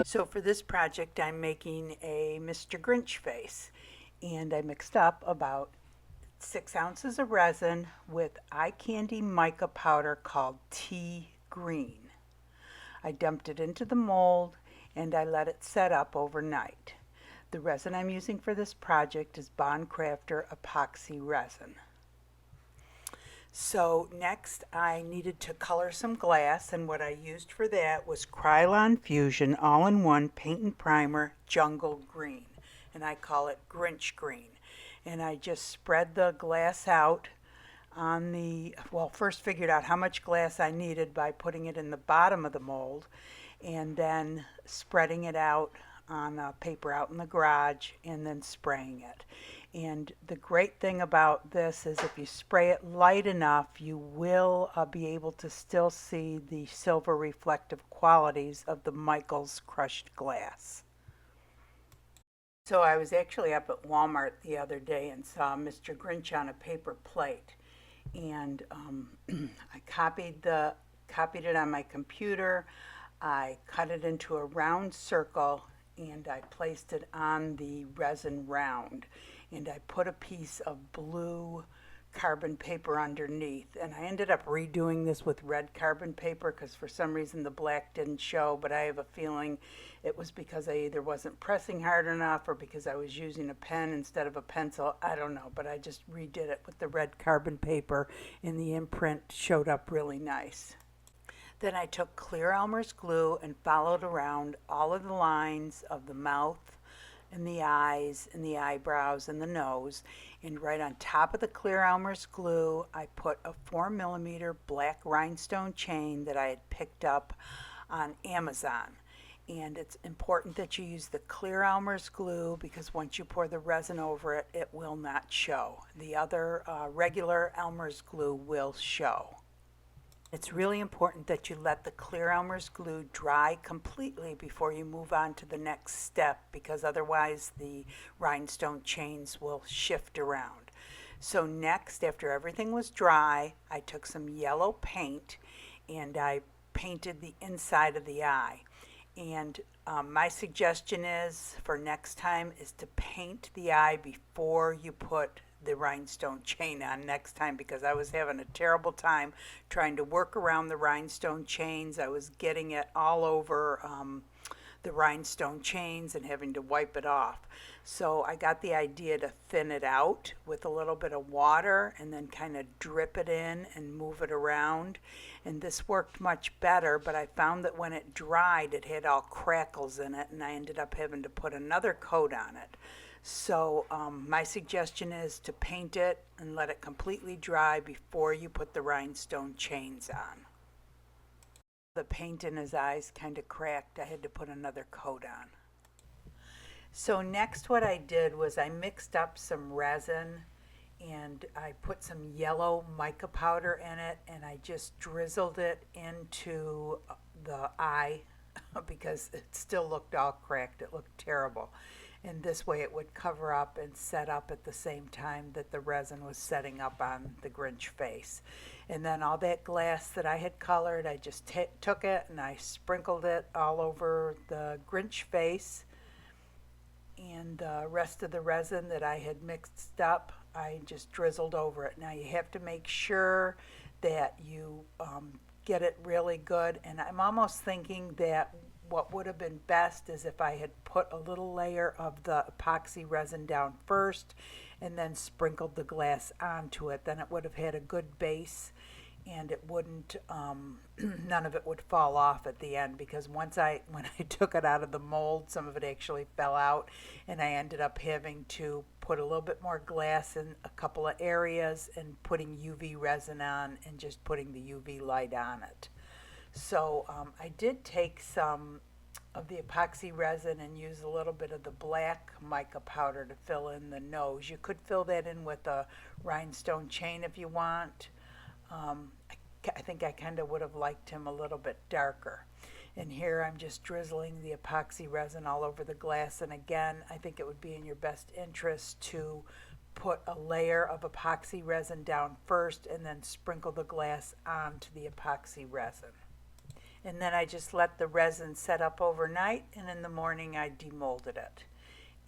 So for this project, I'm making a Mr. Grinch face, and I mixed up about 6 ounces of resin with eye candy mica powder called tea green. I dumped it into the mold and I let it set up overnight. The resin I'm using for this project is Craftor Epoxy Resin. So next I needed to color some glass, and what I used for that was Krylon Fusion all-in-one paint and primer jungle green, and I call it Grinch green. And I just spread the glass out on first figured out how much glass I needed by putting it in the bottom of the mold and then spreading it out on paper out in the garage and then spraying it. And the great thing about this is if you spray it light enough, you will be able to still see the silver reflective qualities of the Michaels crushed glass. So I was actually up at Walmart the other day and saw Mr. Grinch on a paper plate, and I copied it on my computer. I cut it into a round circle and I placed it on the resin round, and I put a piece of blue carbon paper underneath, and I ended up redoing this with red carbon paper because for some reason the black didn't show, but I have a feeling it was because I either wasn't pressing hard enough or because I was using a pen instead of a pencil. I don't know, but I just redid it with the red carbon paper and the imprint showed up really nice. Then I took clear Elmer's glue and followed around all of the lines of the mouth and the eyes and the eyebrows and the nose, and right on top of the clear Elmer's glue I put a 4mm black rhinestone chain that I had picked up on Amazon. And it's important that you use the clear Elmer's glue because once you pour the resin over it, it will not show. The other regular Elmer's glue will show. It's really important that you let the clear Elmer's glue dry completely before you move on to the next step, because otherwise the rhinestone chains will shift around. So next, after everything was dry, I took some yellow paint and I painted the inside of the eye. And my suggestion is for next time is to paint the eye before you put the rhinestone chain on next time, because I was having a terrible time trying to work around the rhinestone chains. I was getting it all over the rhinestone chains and having to wipe it off. So I got the idea to thin it out with a little bit of water and then kind of drip it in and move it around. And this worked much better, but I found that when it dried, it had all crackles in it, and I ended up having to put another coat on it. So my suggestion is to paint it and let it completely dry before you put the rhinestone chains on. The paint in his eyes kind of cracked. I had to put another coat on. So next what I did was I mixed up some resin and I put some yellow mica powder in it, and I just drizzled it into the eye because it still looked all cracked. It looked terrible. And this way it would cover up and set up at the same time that the resin was setting up on the Grinch face. And then all that glass that I had colored, I just took it and I sprinkled it all over the Grinch face, and the rest of the resin that I had mixed up, I just drizzled over it. Now you have to make sure that you get it really good, and I'm almost thinking that what would have been best is if I had put a little layer of the epoxy resin down first and then sprinkled the glass onto it. Then it would have had a good base and it wouldn't, none of it would fall off at the end, because when I took it out of the mold, some of it actually fell out and I ended up having to put a little bit more glass in a couple of areas and putting UV resin on and just putting the UV light on it. So I did take some of the epoxy resin and use a little bit of the black mica powder to fill in the nose. You could fill that in with a rhinestone chain if you want. I think I kind of would have liked him a little bit darker. And here I'm just drizzling the epoxy resin all over the glass, and again, I think it would be in your best interest to put a layer of epoxy resin down first and then sprinkle the glass onto the epoxy resin. And then I just let the resin set up overnight, and in the morning I demolded it.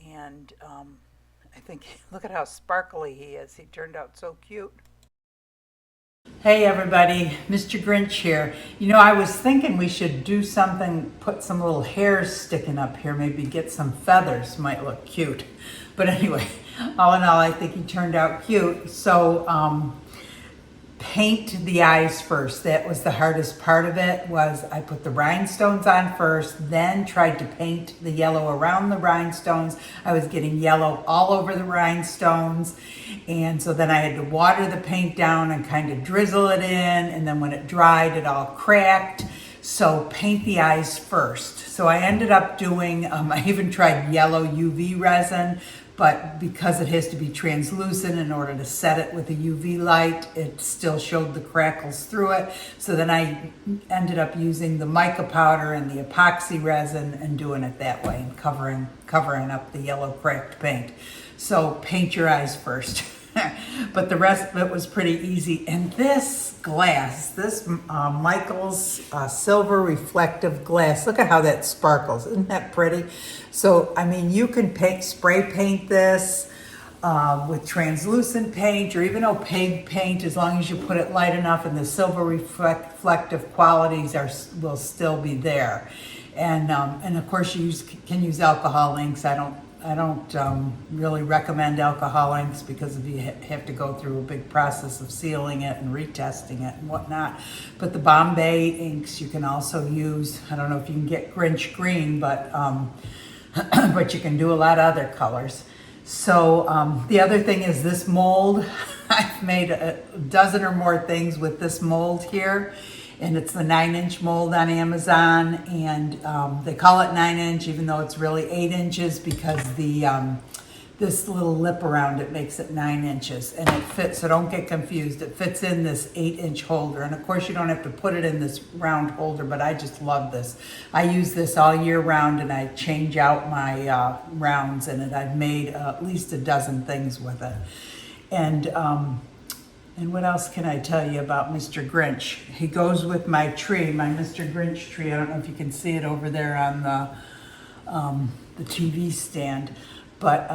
And I think, look at how sparkly he is. He turned out so cute. Hey everybody, Mr. Grinch here. You know, I was thinking we should do something, put some little hairs sticking up here, maybe get some feathers, might look cute. But anyway, all in all, I think he turned out cute. So paint the eyes first. That was the hardest part of it. Was I put the rhinestones on first, then tried to paint the yellow around the rhinestones. I was getting yellow all over the rhinestones, and so then I had to water the paint down and kind of drizzle it in, and then when it dried it all cracked. So paint the eyes first. So I ended up doing, I even tried yellow UV resin, but because it has to be translucent in order to set it with a UV light, it still showed the crackles through it. So then I ended up using the mica powder and the epoxy resin and doing it that way and covering up the yellow cracked paint. So paint your eyes first. But the rest of it was pretty easy. And this glass, this Michael's silver reflective glass, look at how that sparkles. Isn't that pretty? So, I mean, you can spray paint this with translucent paint or even opaque paint, as long as you put it light enough and the silver reflective qualities will still be there. And of course you can use alcohol inks. I don't really recommend alcohol inks because you have to go through a big process of sealing it and retesting it and whatnot. But the Bombay inks you can also use. I don't know if you can get Grinch green, but but you can do a lot of other colors. So the other thing is this mold. I've made a dozen or more things with this mold here. And it's the 9-inch mold on Amazon, and they call it 9-inch even though it's really 8 inches because the this little lip around it makes it 9 inches, and it fits, so don't get confused. It fits in this 8-inch holder, and of course you don't have to put it in this round holder, but I just love this. I use this all year round, and I change out my rounds in it. I've made at least a dozen things with it. And what else can I tell you about Mr. Grinch? He goes with my tree, my Mr. Grinch tree. I don't know if you can see it over there on the TV stand. But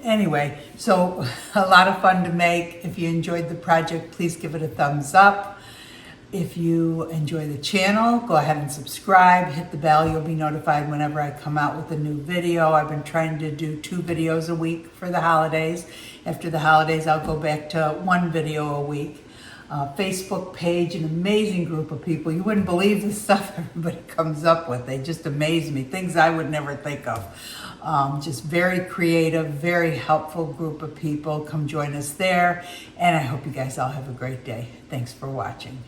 anyway, so a lot of fun to make. If you enjoyed the project, please give it a thumbs up. If you enjoy the channel, go ahead and subscribe, hit the bell. You'll be notified whenever I come out with a new video. I've been trying to do 2 videos a week for the holidays. After the holidays, I'll go back to 1 video a week. Facebook page, an amazing group of people. You wouldn't believe the stuff everybody comes up with. They just amaze me, things I would never think of. Just very creative, very helpful group of people. Come join us there, and I hope you guys all have a great day. Thanks for watching.